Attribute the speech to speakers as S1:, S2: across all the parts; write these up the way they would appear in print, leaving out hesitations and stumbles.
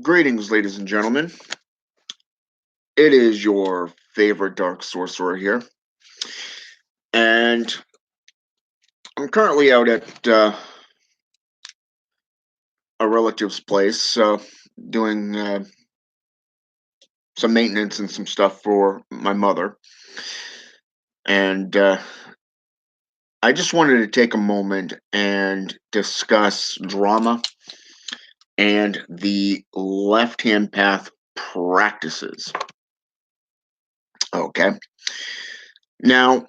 S1: Greetings, ladies and gentlemen. It is your favorite dark sorcerer here, and I'm currently out at a relative's place, doing some maintenance and some stuff for my mother. And I just wanted to take a moment and discuss drama and the left-hand path practices. Okay. Now,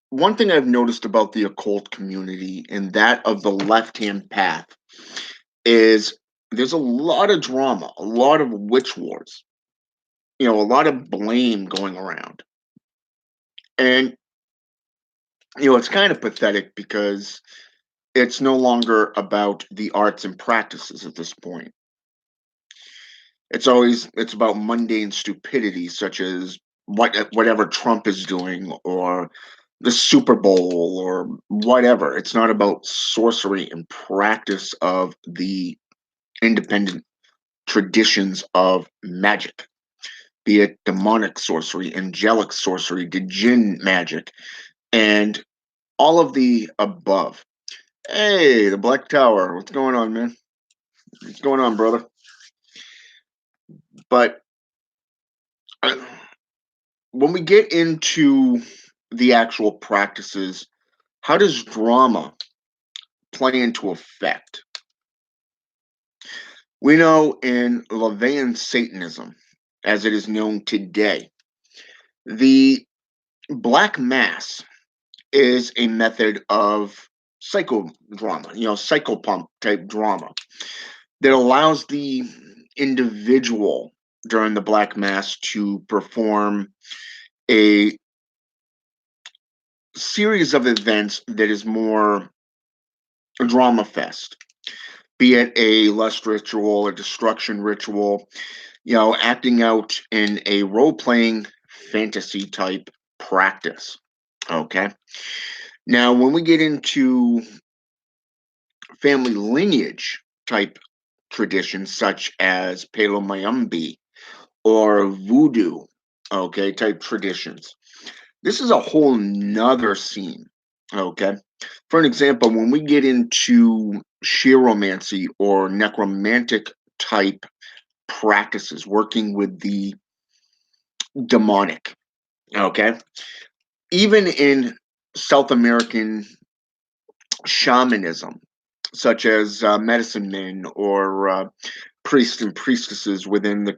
S1: one thing I've noticed about the occult community and that of the left-hand path is there's a lot of drama, a lot of witch wars, a lot of blame going around. And, it's kind of pathetic because it's no longer about the arts and practices at this point. It's about mundane stupidity such as whatever Trump is doing or the Super Bowl or whatever. It's not about sorcery and practice of the independent traditions of magic, be it demonic sorcery, angelic sorcery, the jinn magic, and all of the above. Hey, the Black Tower. What's going on, man? What's going on, brother? But uh, when we get into the actual practices, how does drama play into effect? We know in Levian Satanism, as it is known today, the Black Mass is a method of psychodrama, psychopomp type drama that allows the individual during the Black Mass to perform a series of events that is more drama fest, be it a lust ritual, a destruction ritual, acting out in a role playing fantasy type practice. Okay. Now, when we get into family lineage type traditions such as Palo Mayumbi or voodoo, okay, type traditions, this is a whole nother scene. Okay. For an example, when we get into chiromancy or necromantic type practices, working with the demonic, okay, even in South American shamanism, such as medicine men or priests and priestesses within the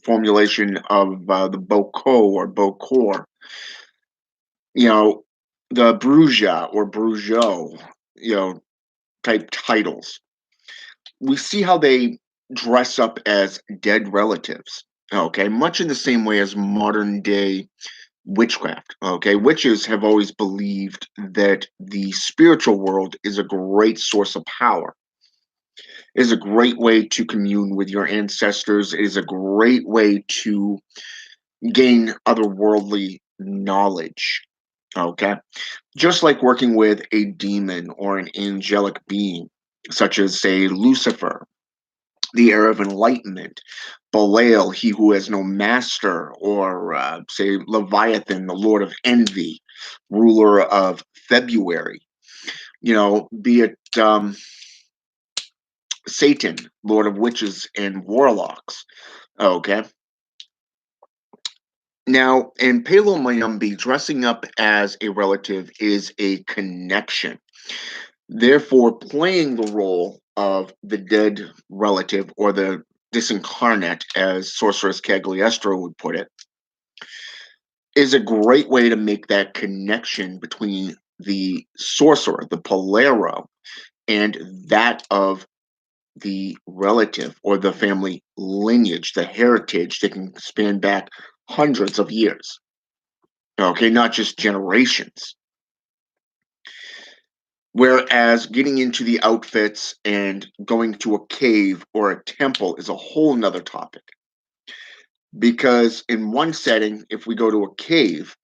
S1: formulation of the Boko or Bokor, you know, the Bruja or Brujo, type titles. We see how they dress up as dead relatives, okay, much in the same way as modern day witchcraft. Okay, witches have always believed that the spiritual world is a great source of power, is a great way to commune with your ancestors, it is a great way to gain otherworldly knowledge. Okay, just like working with a demon or an angelic being, such as, say, Lucifer, the heir of enlightenment, Belial, he who has no master, or say Leviathan, the lord of envy, ruler of February, be it Satan, lord of witches and warlocks. Okay. Now, in Palo Mayumbi, dressing up as a relative is a connection. Therefore, playing the role of the dead relative or the disincarnate, as Sorceress Cagliostro would put it, is a great way to make that connection between the sorcerer, the Polero, and that of the relative or the family lineage, the heritage that can span back hundreds of years. Okay, not just generations. Whereas getting into the outfits and going to a cave or a temple is a whole nother topic. Because in one setting, if we go to a cave,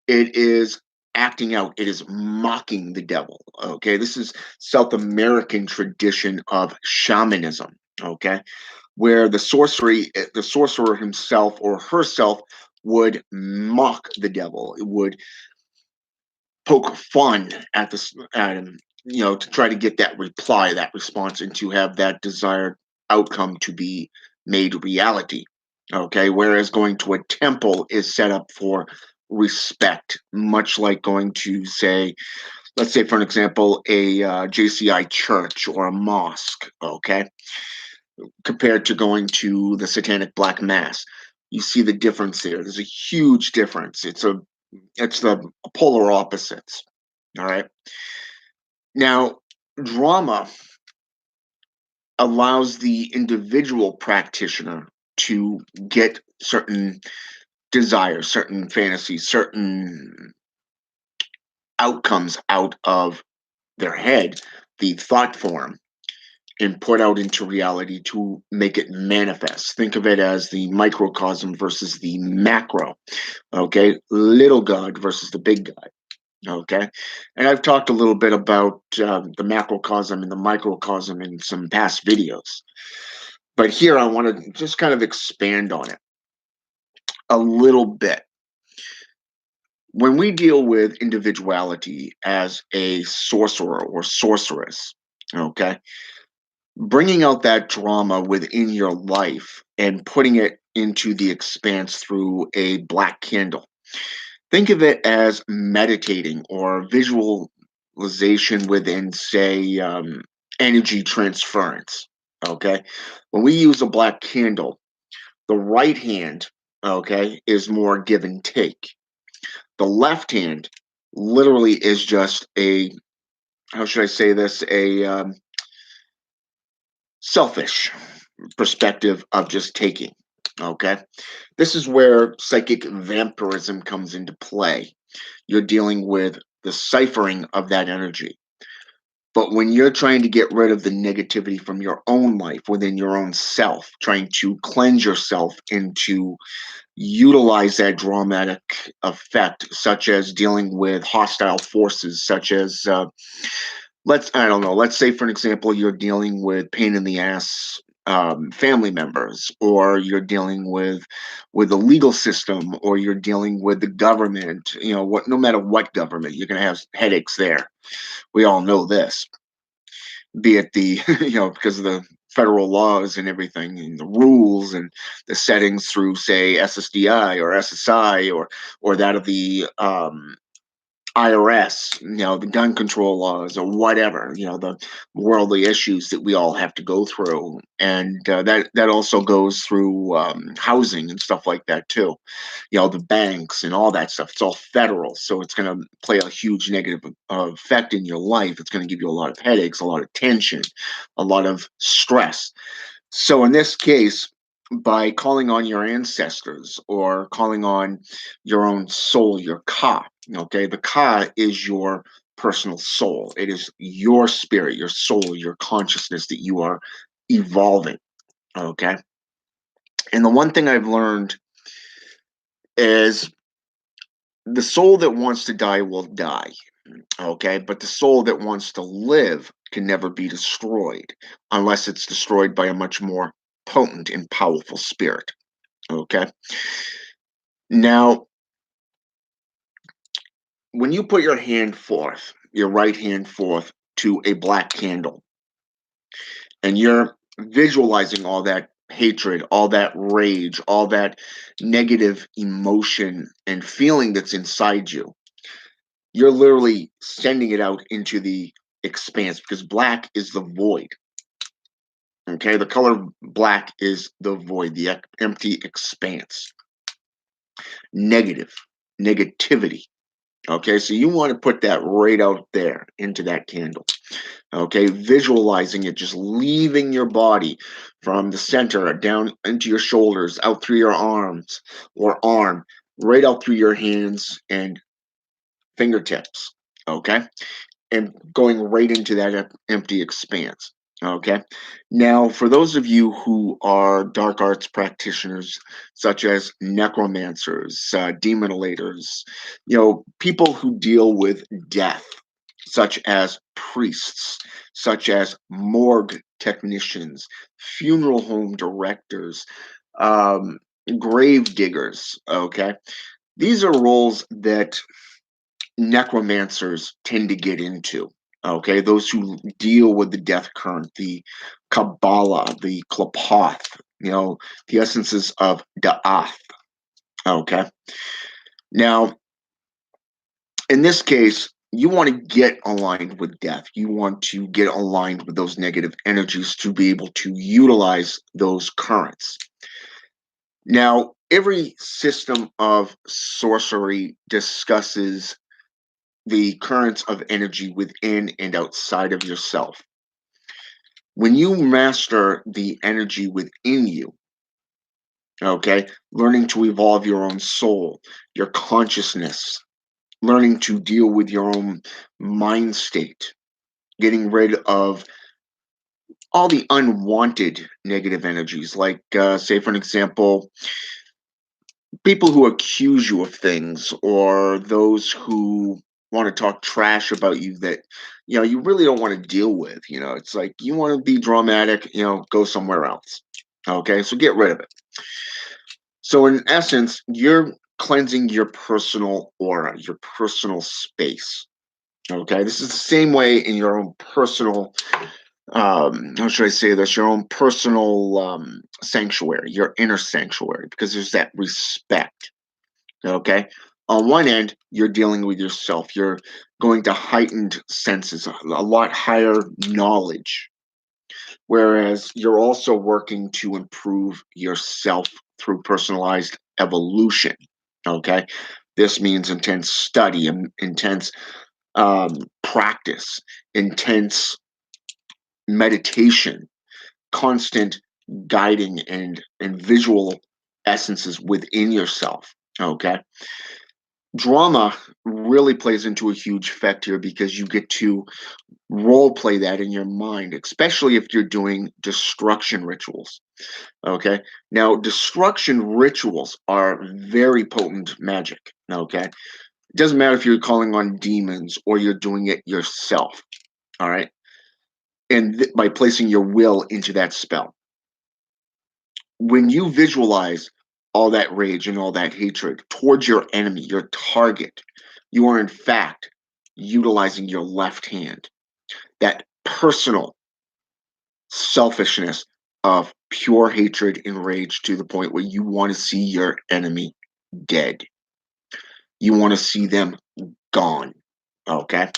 S1: it is acting out, it is mocking the devil. Okay, this is South American tradition of shamanism. Okay, where the sorcerer himself or herself would mock the devil. It would poke fun at him, to try to get that reply, that response, and to have that desired outcome to be made reality. Okay, whereas going to a temple is set up for respect, much like going to, say, let's say for an example, a JCI church or a mosque. Okay, compared to going to the Satanic Black Mass, you see the difference there. There's a huge difference. It's the polar opposites. All right. Now, drama allows the individual practitioner to get certain desires, certain fantasies, certain outcomes out of their head, the thought form, and put out into reality to make it manifest. Think of it as the microcosm versus the macro. Okay. Little God versus the big God. Okay. And I've talked a little bit about the macrocosm and the microcosm in some past videos. But here I want to just kind of expand on it a little bit. When we deal with individuality as a sorcerer or sorceress, okay, bringing out that drama within your life and putting it into the expanse through a black candle. Think of it as meditating or visualization within, say, energy transference. Okay. When we use a black candle, the right hand, okay, is more give and take. The left hand literally is just how should I say this, selfish perspective of just taking. Okay. This is where psychic vampirism comes into play. You're dealing with the ciphering of that energy. But when you're trying to get rid of the negativity from your own life, within your own self, trying to cleanse yourself and to utilize that dramatic effect, such as dealing with hostile forces, such as I don't know, let's say for an example, you're dealing with pain in the ass family members, or you're dealing with the legal system, or you're dealing with the government. No matter what government, you're going to have headaches there. We all know this, be it the because of the federal laws and everything, and the rules and the settings through, say, SSDI or SSI, or that of the IRS, the gun control laws, or whatever, the worldly issues that we all have to go through. And that also goes through housing and stuff like that too. The banks and all that stuff. It's all federal, so it's going to play a huge negative effect in your life. It's going to give you a lot of headaches, a lot of tension, a lot of stress. So in this case, by calling on your ancestors or calling on your own soul, your ka, okay, the ka is your personal soul. It is your spirit, your soul, your consciousness that you are evolving, okay? And the one thing I've learned is the soul that wants to die will die, okay? But the soul that wants to live can never be destroyed unless it's destroyed by a much more potent and powerful spirit, okay? Now, when you put your right hand forth to a black candle, and you're visualizing all that hatred, all that rage, all that negative emotion and feeling that's inside you, you're literally sending it out into the expanse, because black is the void. Okay, the color black is the void, the empty expanse. Negativity. Okay, so you want to put that right out there into that candle. Okay, visualizing it just leaving your body from the center down into your shoulders, out through your arms or arm, right out through your hands and fingertips. Okay, and going right into that empty expanse. Okay. Now, for those of you who are dark arts practitioners, such as necromancers, demonolators, people who deal with death, such as priests, such as morgue technicians, funeral home directors, um, grave diggers. Okay. These are roles that necromancers tend to get into. Okay, those who deal with the death current, the Kabbalah, the Klapoth, the essences of Da'ath. Okay, now in this case, you want to get aligned with death. You want to get aligned with those negative energies to be able to utilize those currents. Now, every system of sorcery discusses the currents of energy within and outside of yourself. When you master the energy within you, okay, learning to evolve your own soul, your consciousness, learning to deal with your own mind state, getting rid of all the unwanted negative energies, like, say, for an example, people who accuse you of things or those who want to talk trash about you that you really don't want to deal with. It's like you want to be dramatic, go somewhere else. Okay, so get rid of it. So in essence, you're cleansing your personal aura, your personal space. Okay, this is the same way in your own personal, how should I say this, your own personal sanctuary, your inner sanctuary, because there's that respect. Okay. On one end, you're dealing with yourself. You're going to heightened senses, a lot higher knowledge, whereas you're also working to improve yourself through personalized evolution. Okay. This means intense study, intense practice, intense meditation, constant guiding and visual essences within yourself. Okay. Drama really plays into a huge effect here because you get to role play that in your mind, especially if you're doing destruction rituals. Okay. Now, destruction rituals are very potent magic. Okay. It doesn't matter if you're calling on demons or you're doing it yourself. All right. And by placing your will into that spell. When you visualize all that rage and all that hatred towards your enemy, your target, you are in fact utilizing your left hand, that personal selfishness of pure hatred and rage to the point where you want to see your enemy dead. You want to see them gone. Okay.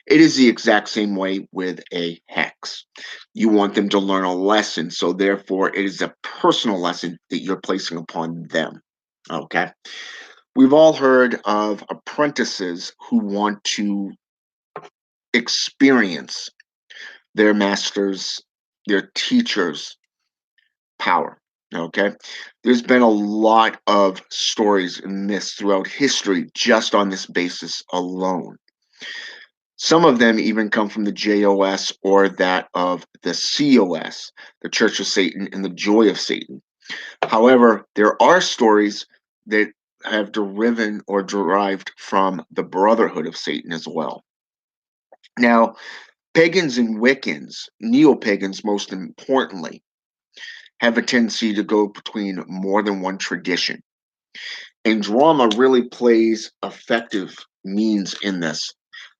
S1: It is the exact same way with a hex. You want them to learn a lesson. So, therefore, it is a personal lesson that you're placing upon them. Okay. We've all heard of apprentices who want to experience their masters, their teachers' power. Okay. There's been a lot of stories and myths throughout history just on this basis alone. Some of them even come from the JOS or that of the COS, the Church of Satan and the Joy of Satan. However, there are stories that have deriven or derived from the Brotherhood of Satan as well. Now, pagans and Wiccans, neo pagans most importantly, have a tendency to go between more than one tradition. And drama really plays effective means in this.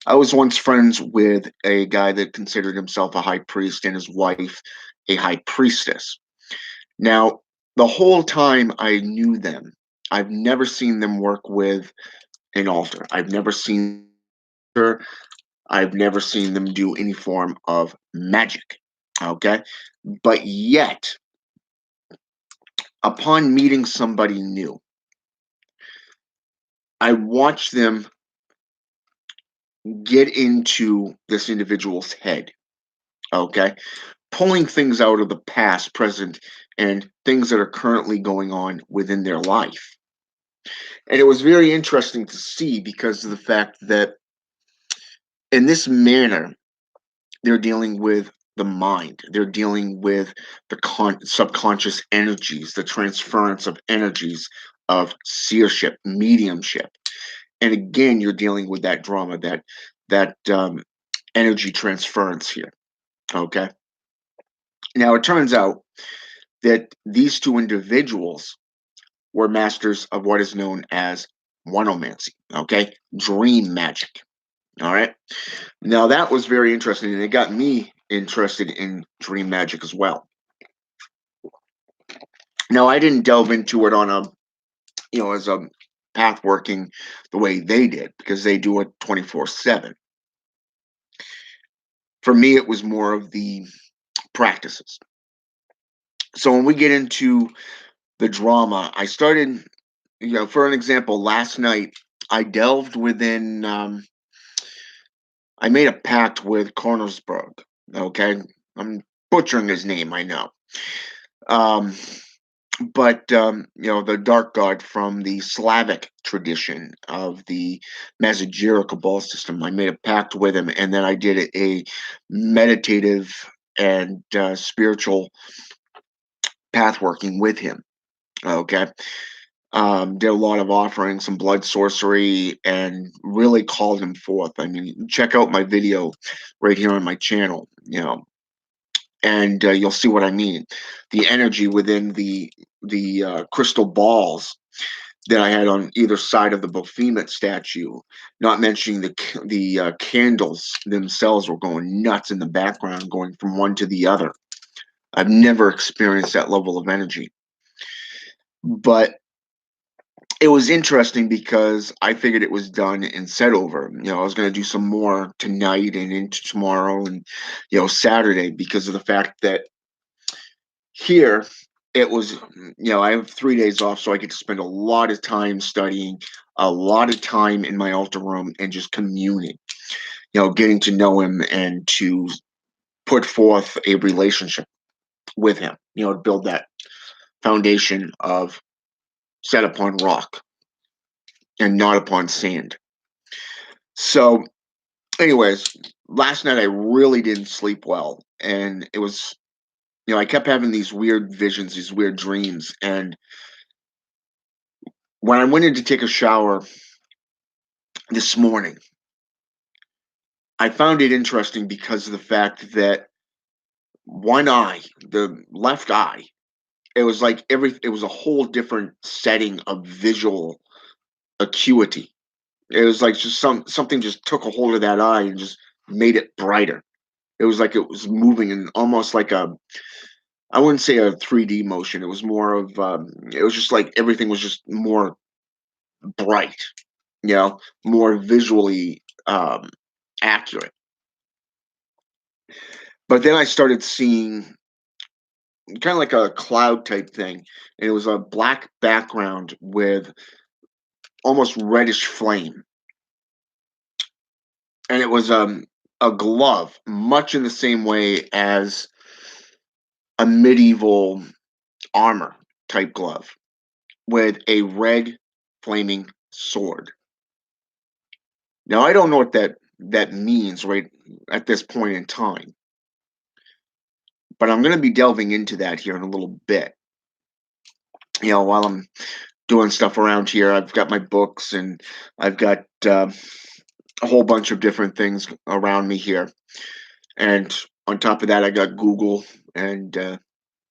S1: I was once friends with a guy that considered himself a high priest and his wife a high priestess. Now, the whole time I knew them, I've never seen them work with an altar. I've never seen them do any form of magic. Okay. But yet, upon meeting somebody new, I watched them get into this individual's head. Okay. Pulling things out of the past, present, and things that are currently going on within their life. And it was very interesting to see because of the fact that in this manner, they're dealing with the mind. They're dealing with the subconscious energies, the transference of energies of seership, mediumship. And again, you're dealing with that drama, that energy transference here. Okay. Now it turns out that these two individuals were masters of what is known as oneomancy. Okay, dream magic. All right. Now that was very interesting, and it got me interested in dream magic as well. Now I didn't delve into it on a, as a path working the way they did, because they do it 24/7. For me, it was more of the practices. So when we get into the drama, I started, for an example, last night I delved within. I made a pact with Kornersberg. Okay, I'm butchering his name, I know. Um, but the dark god from the Slavic tradition of the Mazagera Cabal system. I made a pact with him, and then I did a meditative and spiritual path working with him. Okay. Did a lot of offerings, some blood sorcery, and really called him forth. I mean, check out my video right here on my channel, and you'll see what I mean. The energy within the crystal balls that I had on either side of the Baphomet statue, not mentioning the candles themselves were going nuts in the background, going from one to the other. I've never experienced that level of energy, but it was interesting because I figured it was done and set over. I was going to do some more tonight and into tomorrow and Saturday, because of the fact that here it was, I have 3 days off, so I get to spend a lot of time studying, a lot of time in my altar room and just communing, getting to know him and to put forth a relationship with him, to build that foundation of set upon rock and not upon sand. So, anyways, last night I really didn't sleep well, and it was, I kept having these weird visions, these weird dreams, and when I went in to take a shower this morning, I found it interesting because of the fact that one eye, the left eye, it was like it was a whole different setting of visual acuity. It was like just something just took a hold of that eye and just made it brighter. It was like it was moving in almost like I wouldn't say a 3D motion. It was more of it was just like everything was just more bright, more visually accurate. But then I started seeing kind of like a cloud type thing, and it was a black background with almost reddish flame, and it was a glove, much in the same way as a medieval armor type glove with a red flaming sword. Now I don't know what that means right at this point in time, but I'm going to be delving into that here in a little bit. While I'm doing stuff around here, I've got my books and I've got a whole bunch of different things around me here, and on top of that, I got Google and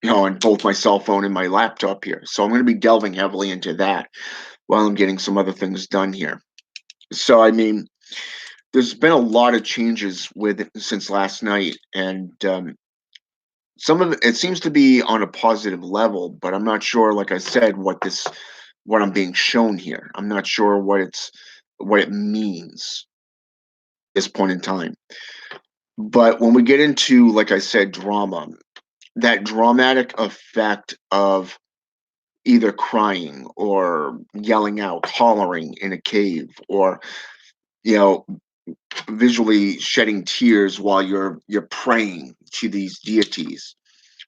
S1: on both my cell phone and my laptop here. So I'm going to be delving heavily into that while I'm getting some other things done here. So I mean, there's been a lot of changes with it since last night, and some of it seems to be on a positive level, but I'm not sure, like I said, what I'm being shown here. I'm not sure what it means at this point in time. But when we get into, like I said, drama, that dramatic effect of either crying or yelling out, hollering in a cave, or you know visually shedding tears while you're praying to these deities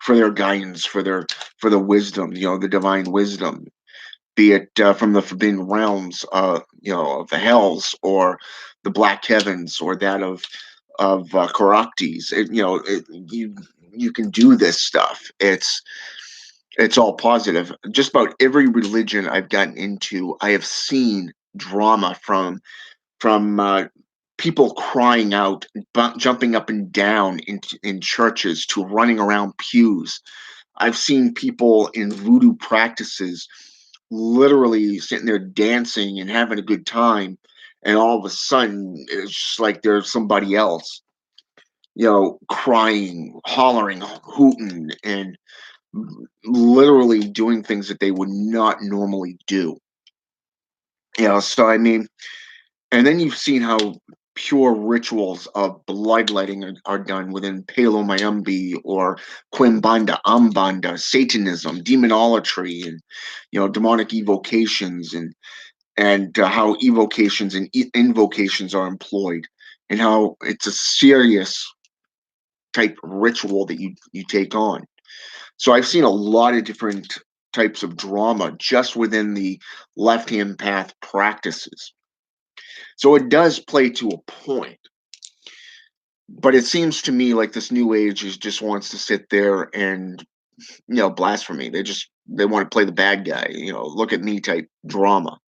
S1: for their guidance, for the wisdom, the divine wisdom, be it from the forbidden realms, of the hells, or the black heavens, or that of Karaktis. You can do this stuff. It's all positive. Just about every religion I've gotten into, I have seen drama from people crying out, jumping up and down in churches, to running around pews. I've seen people in voodoo practices literally sitting there dancing and having a good time, and all of a sudden it's just like there's somebody else, crying, hollering, hooting, and literally doing things that they would not normally do. So I mean, and then you've seen how pure rituals of bloodletting are done within Palo Mayumbi or Quimbanda, Umbanda, Satanism, demonolatry, and demonic evocations, and how evocations and invocations are employed, and how it's a serious type ritual that you take on. So I've seen a lot of different types of drama just within the left hand path practices. So it does play to a point, but it seems to me like this new age just wants to sit there and blasphemy. They want to play the bad guy, look at me type drama,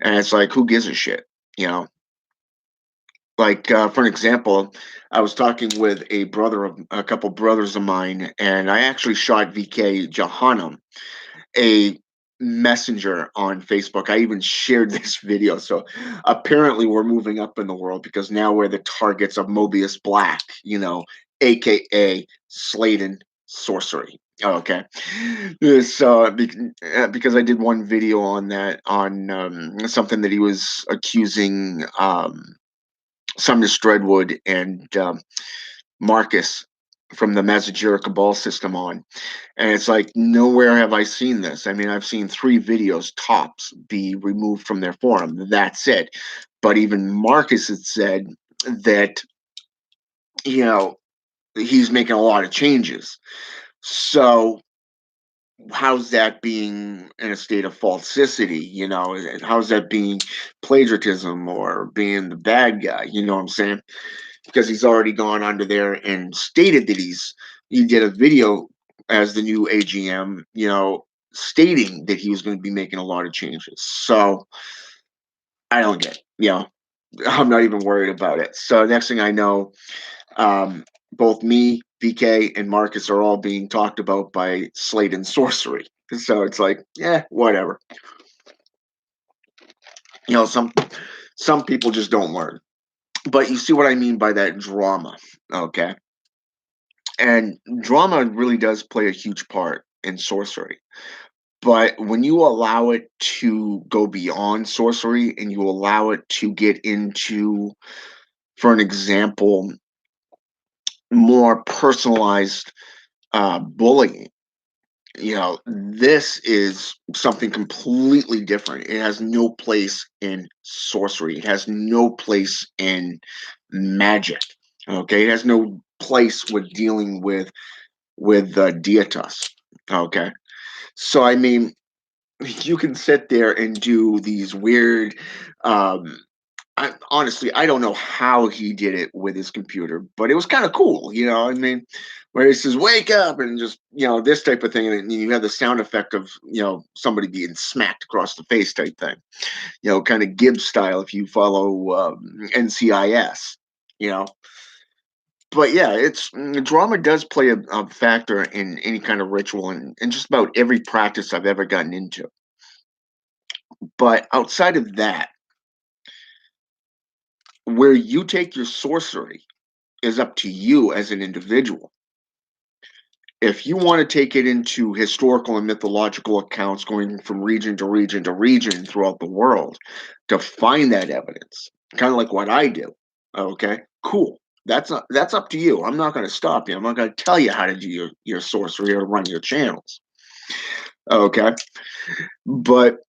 S1: and it's like, who gives a shit, you know? Like, for an example, I was talking with a couple brothers of mine, and I actually shot VK Jahannam a messenger on Facebook. I even shared this video. So apparently we're moving up in the world, because now we're the targets of Mobius Black, aka Sladen Sorcery. Okay. So because I did one video on that, on something that he was accusing Sumner Dreadwood and Marcus from the Mazajira Cabal system on. And it's like, nowhere have I seen this. I mean, I've seen 3 videos tops be removed from their forum. That's it. But even Marcus had said that, you know, he's making a lot of changes. So how's that being in a state of falsicity? How's that being plagiarism or being the bad guy? You know what I'm saying? Because he's already gone under there and stated that he did a video as the new AGM, stating that he was going to be making a lot of changes. So I don't get it. I'm not even worried about it. So next thing I know, both me, BK, and Marcus are all being talked about by Slate and Sorcery. So it's like, yeah, whatever. Some people just don't learn. But you see what I mean by that drama, okay? And drama really does play a huge part in sorcery. But when you allow it to go beyond sorcery and you allow it to get into, for an example, more personalized bullying, this is something completely different. It has no place in sorcery. It has no place in magic. Okay, it has no place with dealing with dietas. Okay, so I mean, you can sit there and do these weird. Um, honestly, I don't know how he did it with his computer, but it was kind of cool. I mean, where he says "wake up" and just this type of thing, and then you have the sound effect of somebody being smacked across the face type thing. Kind of Gibbs style if you follow NCIS. You know, but yeah, drama does play a factor in any kind of ritual and just about every practice I've ever gotten into. But outside of that, where you take your sorcery is up to you as an individual. If you want to take it into historical and mythological accounts, going from region to region to region throughout the world to find that evidence, kind of like what I do, okay, cool. That's up to you. I'm not going to stop you. I'm not going to tell you how to do your sorcery or run your channels. Okay. But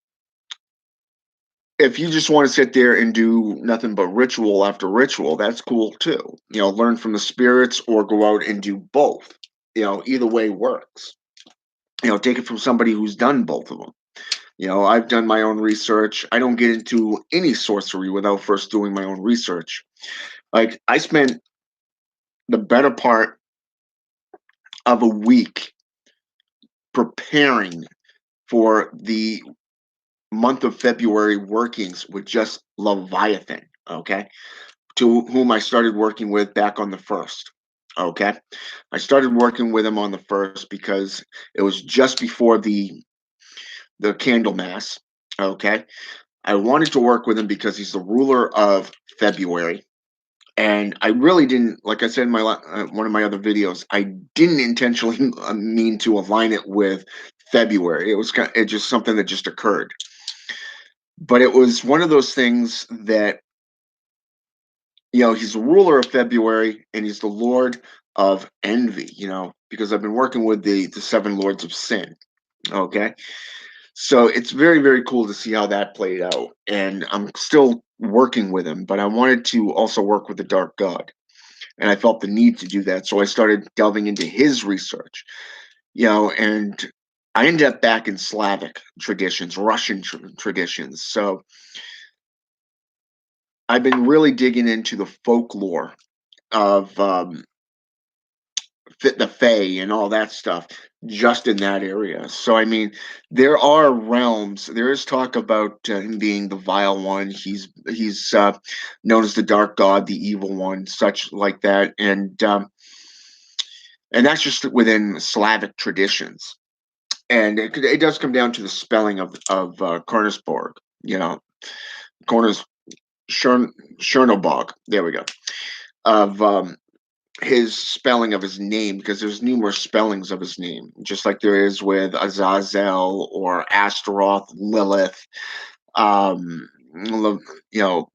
S1: if you just want to sit there and do nothing but ritual after ritual, that's cool too. Learn from the spirits or go out and do both. Either way works. Take it from somebody who's done both of them. I've done my own research. I don't get into any sorcery without first doing my own research. Like, I spent the better part of a week preparing for the month of February workings with just Leviathan, okay? To whom I started working with back on the 1st, okay? I started working with him on the 1st because it was just before the candle mass, okay? I wanted to work with him because he's the ruler of February. And I really didn't, like I said in one of my other videos, I didn't intentionally mean to align it with February. It just something that just occurred. But it was one of those things that, he's the ruler of February and he's the lord of envy, because I've been working with the seven lords of sin. Okay. So it's very, very cool to see how that played out. And I'm still working with him, but I wanted to also work with the dark god. And I felt the need to do that. So I started delving into his research, and I ended up back in Slavic traditions, Russian traditions. So I've been really digging into the folklore of the Fae and all that stuff just in that area. So, I mean, there are realms. There is talk about him being the vile one. He's known as the dark god, the evil one, such like that. And that's just within Slavic traditions. And it does come down to the spelling of Kornisborg, Kornis Chernobog. There we go. Of his spelling of his name, because there's numerous spellings of his name, just like there is with Azazel or Astaroth, Lilith. Um,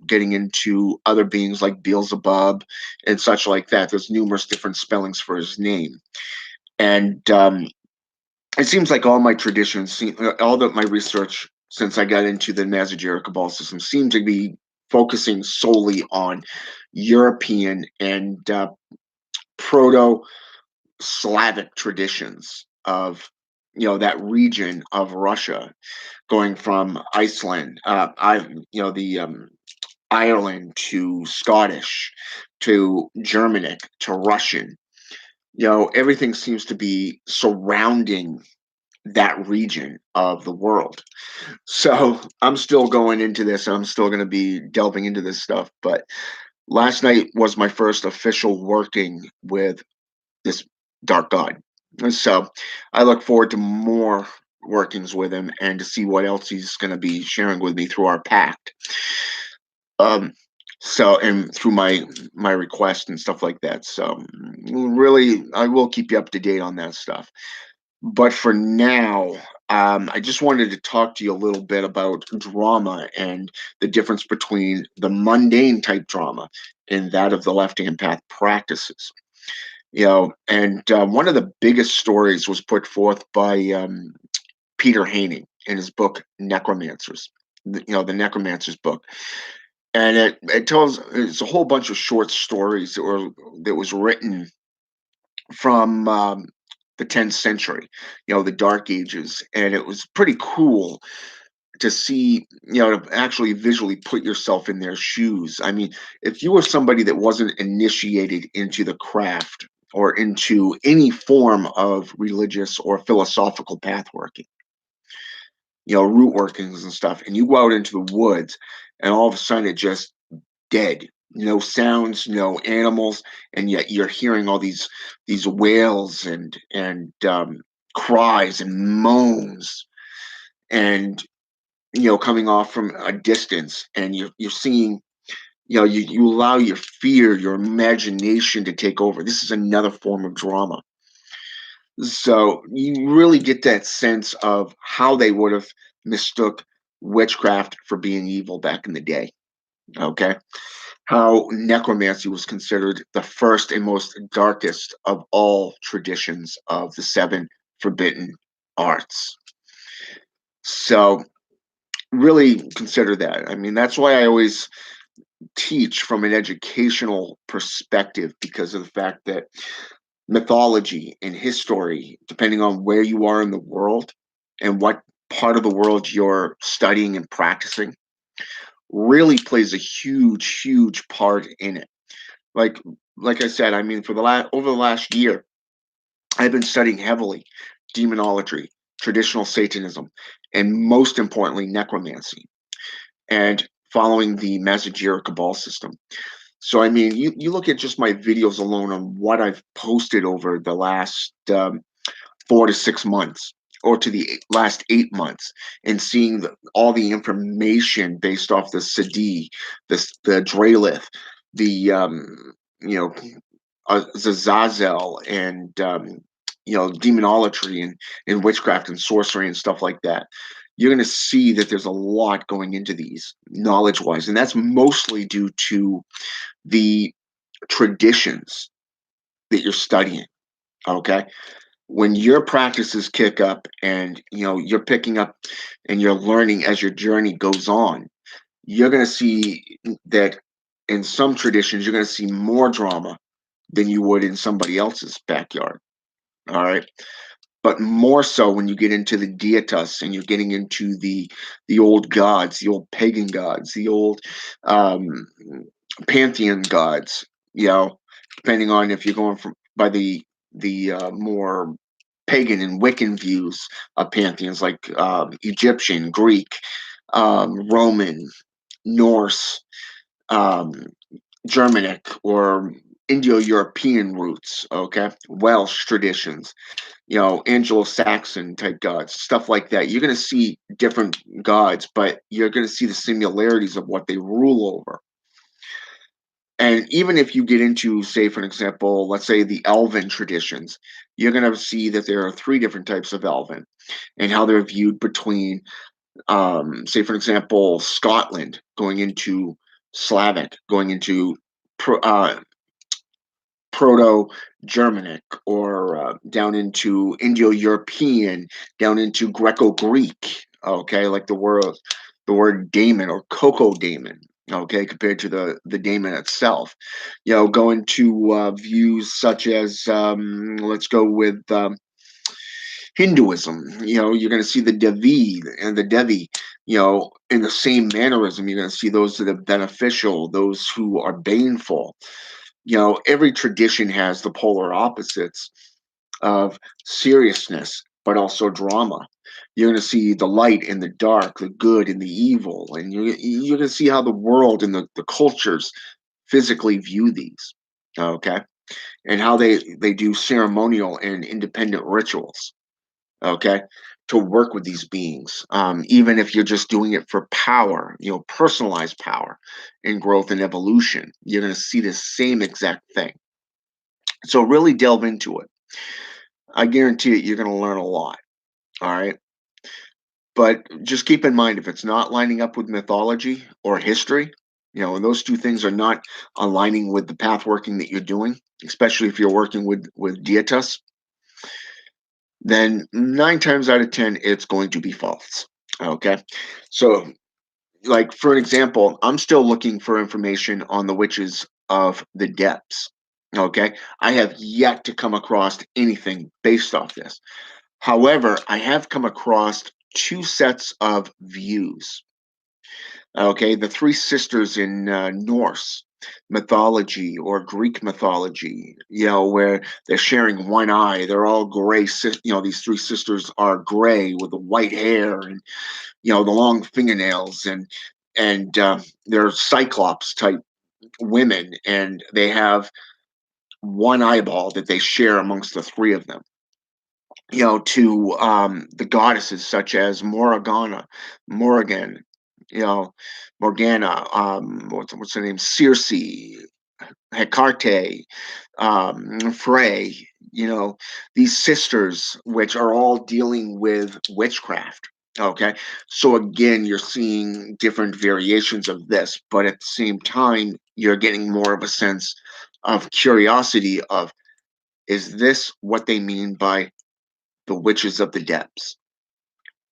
S1: Getting into other beings like Beelzebub and such like that. There's numerous different spellings for his name, and it seems like all my my research since I got into the Mazagera Cabal system seems to be focusing solely on European and proto Slavic traditions of that region of Russia, going from Iceland, the Ireland to Scottish to Germanic to Russian. Everything seems to be surrounding that region of the world. So I'm still going into this. I'm still going to be delving into this stuff. But last night was my first official working with this dark god. So I look forward to more workings with him and to see what else he's going to be sharing with me through our pact. Um, and through my request and stuff like that. So really, I will keep you up to date on that stuff. But for now, I just wanted to talk to you a little bit about drama and the difference between the mundane type drama and that of the left hand path practices. And one of the biggest stories was put forth by Peter Haining in his book Necromancers. The Necromancers book, and it's a whole bunch of short stories that was written from the 10th century, the Dark Ages, and it was pretty cool to see, to actually visually put yourself in their shoes. I mean, if you were somebody that wasn't initiated into the craft or into any form of religious or philosophical path working, root workings and stuff, and you go out into the woods and all of a sudden it just dead. No sounds, no animals, and yet you're hearing all these wails and cries and moans, and coming off from a distance, and you're seeing, you allow your fear, your imagination to take over. This is another form of drama. So you really get that sense of how they would have mistook witchcraft for being evil back in the day. Okay. How necromancy was considered the first and most darkest of all traditions of the seven forbidden arts. So really consider that. I mean, that's why I always teach from an educational perspective, because of the fact that mythology and history, depending on where you are in the world and what part of the world you're studying and practicing, really plays a huge, huge part in it. Like like I said, I mean, for the last over the last year, I've been studying heavily demonology, traditional Satanism, and most importantly, necromancy, and following the Mazajira Cabal system. So, I mean, you look at just my videos alone on what I've posted over the last 4 to 6 months, or to the last 8 months, and seeing all the information based off the Sadi, the Drelith, the you know Zazazel, and demonolatry, and witchcraft and sorcery and stuff like that. You're going to see that there's a lot going into these knowledge wise, and that's mostly due to the traditions that you're studying. Okay, when your practices kick up, and you're picking up and you're learning as your journey goes on, you're going to see that in some traditions you're going to see more drama than you would in somebody else's backyard. All right, but more so when you get into the deitas, and you're getting into the old gods, the old pagan gods, the old um pantheon gods, depending on if you're going from by the more pagan and Wiccan views of pantheons, like Egyptian, Greek, Roman, Norse, um, Germanic, or Indo-European roots, okay, Welsh traditions, Anglo-Saxon type gods, stuff like that. You're going to see different gods, but you're going to see the similarities of what they rule over. And even if you get into, say, for an example, let's say the Elven traditions, you're going to see that there are three different types of Elven, and how they're viewed between, say, for example, Scotland going into Slavic, going into Proto-Germanic, or down into Indo-European, down into Greco-Greek. Okay, like the word daemon, or cocoa daemon. Okay, compared to the daemon itself. Going to views such as, let's go with Hinduism. You're going to see the Devi and the Devi. In the same mannerism, you're going to see those that are beneficial, those who are baneful. Every tradition has the polar opposites of seriousness, but also drama. You're going to see the light and the dark, the good and the evil, and you're going to see how the world and the cultures physically view these. Okay, and how they do ceremonial and independent rituals. Okay, to work with these beings, even if you're just doing it for power, personalized power and growth and evolution, you're going to see the same exact thing. So really delve into it. I guarantee it, you're going to learn a lot. All right. But just keep in mind, if it's not lining up with mythology or history, and those two things are not aligning with the path working that you're doing, especially if you're working with dietas, then 9 times out of 10, it's going to be false. Okay. So, like, for an example, I'm still looking for information on the witches of the depths. Okay. I have yet to come across anything based off this. However, I have come across two sets of views. Okay, the three sisters in Norse mythology or Greek mythology, where they're sharing one eye. They're all gray. These three sisters are gray with the white hair, and the long fingernails, and they're cyclops type women, and they have one eyeball that they share amongst the three of them. To the goddesses such as Morrigan, you know, Morgana, what's her name, Circe, Hecate, Frey. These sisters, which are all dealing with witchcraft. Okay, so again, you're seeing different variations of this, but at the same time, you're getting more of a sense of curiosity of, is this what they mean by the witches of the depths,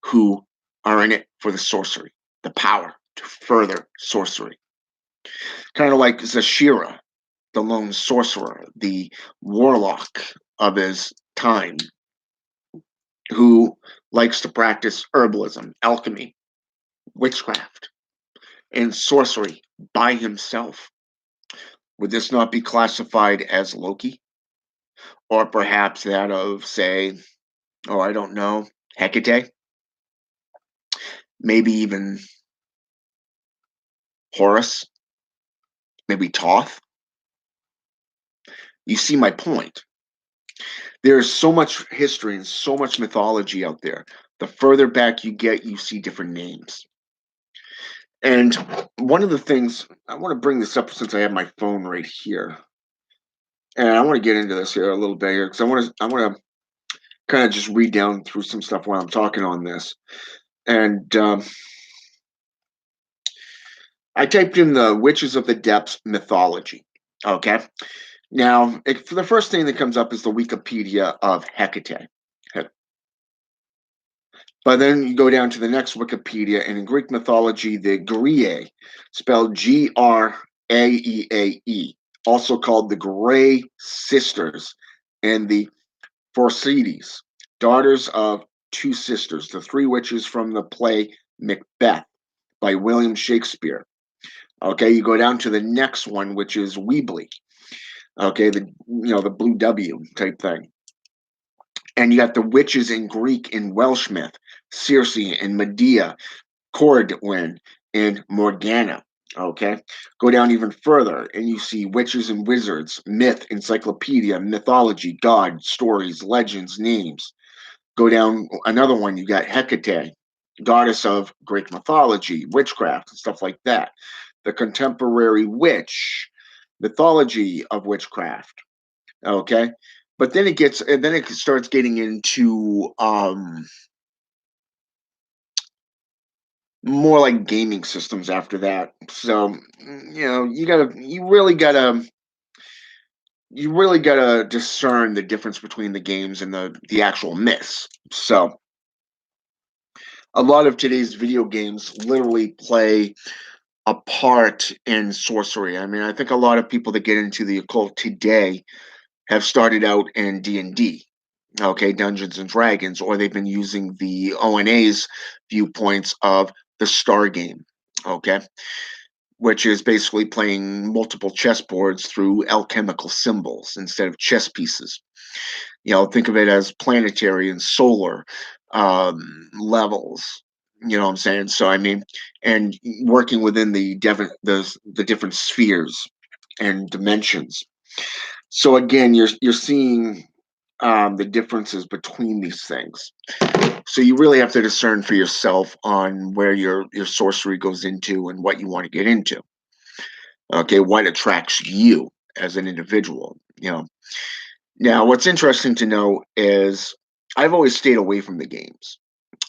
S1: who are in it for the sorcery, the power to further sorcery. Kind of like Zashira, the lone sorcerer, the warlock of his time, who likes to practice herbalism, alchemy, witchcraft, and sorcery by himself. Would this not be classified as Loki? Or perhaps that of, say, oh, I don't know, Hecate? Maybe even Horus? Maybe Thoth? You see my point. There's so much history and so much mythology out there. The further back you get, you see different names. And one of the things I want to bring this up since I have my phone right here, and I want to get into this here a little bit here because I want to kind of just read down through some stuff while I'm talking on this. And I typed in the Witches of the Depths mythology. Okay. Now, for the first thing that comes up is the Wikipedia of Hecate. But then you go down to the next Wikipedia, and in Greek mythology, the Graeae, spelled Graeae, also called the Grey Sisters, and the Phorcides, daughters of two sisters, the three witches from the play Macbeth by William Shakespeare. Okay, you go down to the next one, which is Weebly. Okay, the blue W type thing. And you got the witches in Greek in Welsh myth, Circe and Medea, Corydwen, and Morgana. Okay, go down even further, and you see witches and wizards, myth, encyclopedia, mythology, god, stories, legends, names. Go down another one, you got Hecate, goddess of Greek mythology, witchcraft, and stuff like that. The contemporary witch, mythology of witchcraft. Okay, but then it starts getting into more like gaming systems after that. So you really gotta discern the difference between the games and the actual myths. So a lot of today's video games literally play a part in sorcery. I mean, I think a lot of people that get into the occult today have started out in D&D, okay, Dungeons and Dragons, or they've been using the ONA's viewpoints of the Star game, okay, which is basically playing multiple chessboards through alchemical symbols instead of chess pieces. Think of it as planetary and solar levels. You know what I'm saying? So I mean, and working within the different spheres and dimensions. So again, you're seeing the differences between these things. So you really have to discern for yourself on where your sorcery goes into and what you want to get into. Okay, what attracts you as an individual. Now, what's interesting to know is I've always stayed away from the games.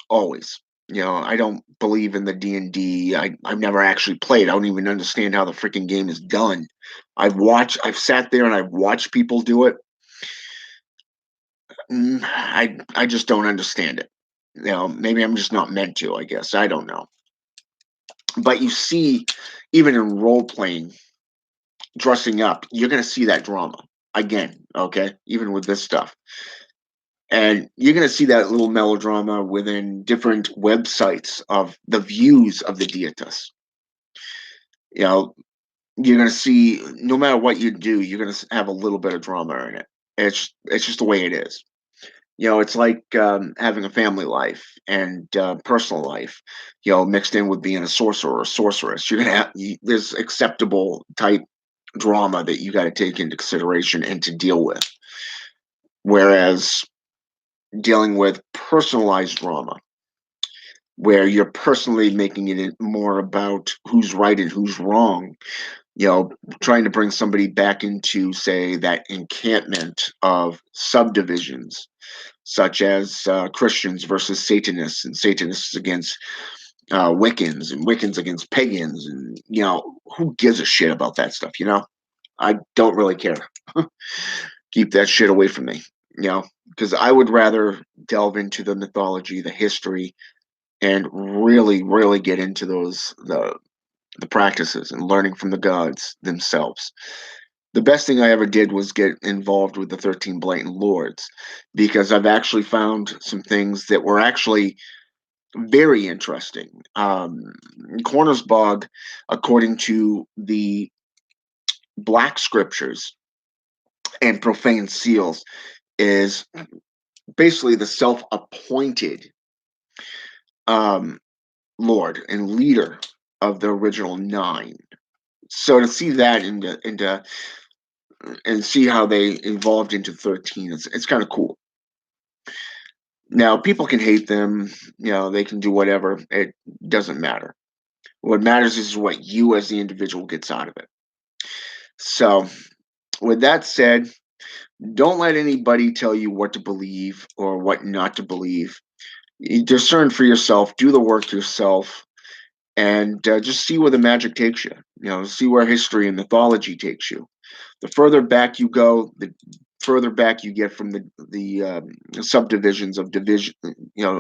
S1: Always. I don't believe in the D&D. I've never actually played. I don't even understand how the freaking game is done. I've sat there and I've watched people do it. I just don't understand it. Maybe I'm just not meant to, I guess. I don't know. But you see, even in role playing, dressing up, you're going to see that drama again, okay? Even with this stuff. And you're going to see that little melodrama within different websites of the views of the deitas. You know, you're going to see, no matter what you do, you're going to have a little bit of drama in it. It's just the way it is. It's like having a family life and personal life, mixed in with being a sorcerer or sorceress. You're gonna have there's acceptable type drama that you got to take into consideration and to deal with. Whereas dealing with personalized drama, where you're personally making it more about who's right and who's wrong, trying to bring somebody back into, say, that encampment of subdivisions, such as Christians versus Satanists, and Satanists against Wiccans, and Wiccans against pagans, and who gives a shit about that stuff? I don't really care. Keep that shit away from me, because I would rather delve into the mythology, the history, and really, really get into the practices and learning from the gods themselves. The best thing I ever did was get involved with the 13 Blatant Lords, because I've actually found some things that were actually very interesting. Cornersbog, according to the black scriptures and profane seals is basically the self-appointed um, Lord and leader of the original nine. So to see that into and see how they evolved into 13, it's kind of cool. Now people can hate them, they can do whatever. It doesn't matter. What matters is what you as the individual gets out of it. So with that said, don't let anybody tell you what to believe or what not to believe. You discern for yourself, do the work yourself, and just see where the magic takes you. See where history and mythology takes you. The further back you go, the further back you get from the subdivisions of division,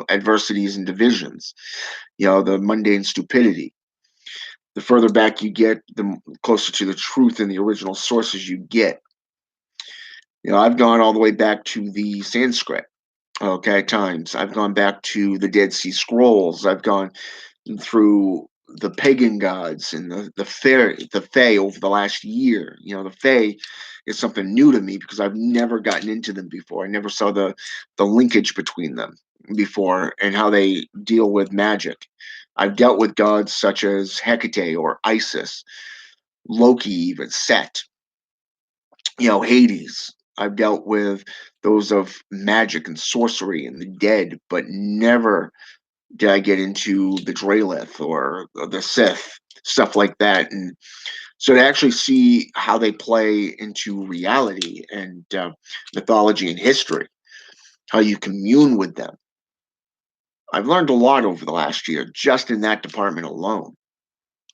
S1: adversities and divisions. The mundane stupidity. The further back you get, the closer to the truth and the original sources you get. I've gone all the way back to the Sanskrit, okay, times. I've gone back to the Dead Sea Scrolls. I've gone through the pagan gods and the Fae over the last year. The Fae is something new to me because I've never gotten into them before. I never saw the linkage between them before and how they deal with magic. I've dealt with gods such as Hecate or Isis, Loki, even Set, Hades. I've dealt with those of magic and sorcery and the dead, but never did I get into the Dralith or the Sith, stuff like that. And so to actually see how they play into reality and mythology and history, how you commune with them, I've learned a lot over the last year just in that department alone.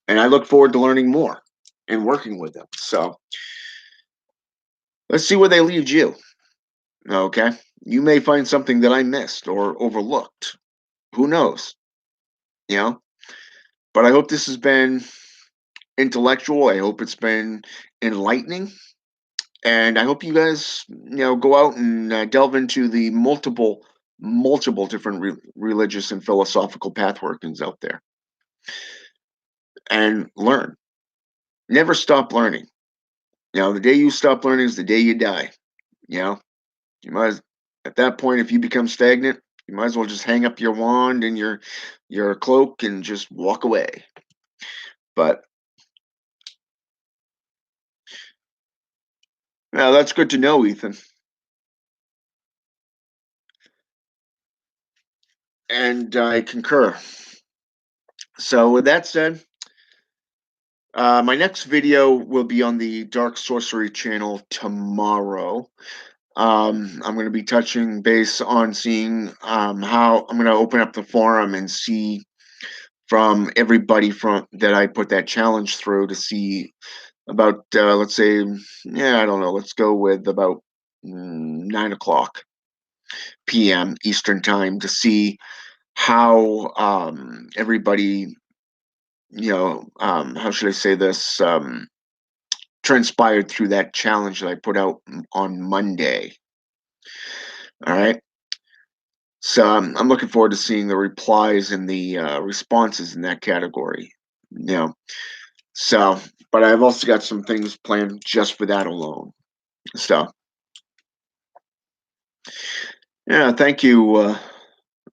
S1: And I look forward to learning more and working with them. So let's see where they lead you. Okay. You may find something that I missed or overlooked. Who knows? You know, but I hope this has been intellectual. I hope it's been enlightening. And I hope you guys, go out and delve into the multiple different religious and philosophical path workings out there and learn. Never stop learning. The day you stop learning is the day you die. You know, you might, at that point, if you become stagnant, you might as well just hang up your wand and your cloak and just walk away. But yeah, that's good to know, Ethan. And I concur. So with that said, my next video will be on the Dark Sorcery channel tomorrow. I'm going to be touching base on seeing how I'm going to open up the forum and see from everybody from that I put that challenge through to see about let's say, I don't know, let's go with about 9 o'clock p.m. Eastern time to see how everybody, how should I say this, transpired through that challenge that I put out on Monday. All right. So I'm looking forward to seeing the replies and the responses in that category. So, but I've also got some things planned just for that alone. So, yeah, thank you,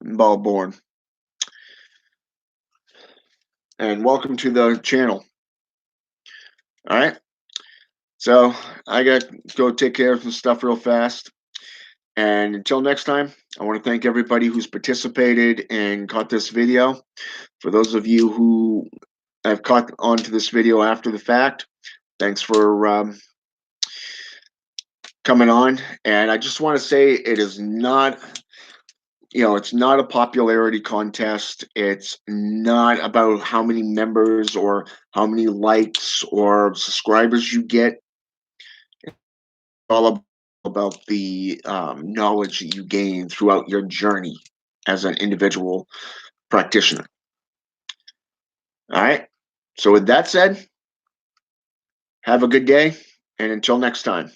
S1: Ballborn, and welcome to the channel. All right. So I got to go take care of some stuff real fast. And until next time, I want to thank everybody who's participated and caught this video. For those of you who have caught onto this video after the fact, thanks for coming on. And I just want to say it is not, it's not a popularity contest. It's not about how many members or how many likes or subscribers you get. It's all about the knowledge that you gain throughout your journey as an individual practitioner. All right. So with that said, have a good day, and until next time.